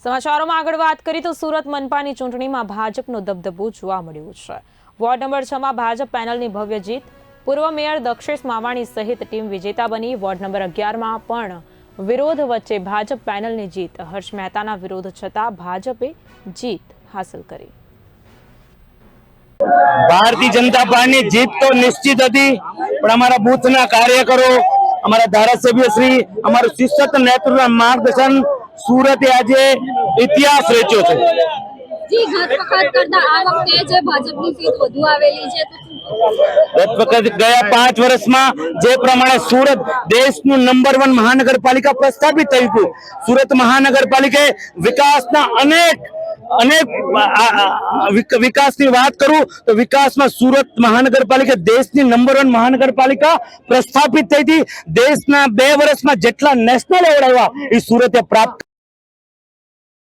સમાચારોમાં આગળ વાત કરીએ તો સુરત મનપાની ચૂંટણીમાં ભાજપનો દબદબો જોવા મળ્યો છે। વોર્ડ નંબર 6 માં ભાજપ પેનલની ભવ્ય જીત। પૂર્વ મેયર દક્ષેશ માવાણી સહિત ટીમ વિજેતા બની। વોર્ડ નંબર 11 માં પણ વિરોધ વચ્ચે ભાજપ પેનલની જીત। હર્ષ મહેતાના વિરોધ છતાં ભાજપે જીત હાંસલ કરી। भारतीय जनता पार्टी जीत तो निश्चित थी, पण अमरा बूथना कार्यकरो, अमरा धारासभ्य श्री, अमर शिस्त नेतृत्व मार्गदर्शन सूरत आज इतिहास रच्यो छे। जी गत वखत करता आ वखते जे भाजपनी सीट વધુ આવેલી છે गत वखत गया 5 वर्ष में जे प्रमाणे सूरत देशनु नंबर 1 महानगरपालिका प्रस्थापित थयुं। सूरत महानगरपालिका विकासना अनेक विकास की बात करूं तो विकास में सूरत महानगरपालिका देश की नंबर 1 महानगरपालिका प्रस्थापित थई थी। देश 2 वर्ष में जेटला नेशनल एवॉर्ड आव्या ए सूरते प्राप्त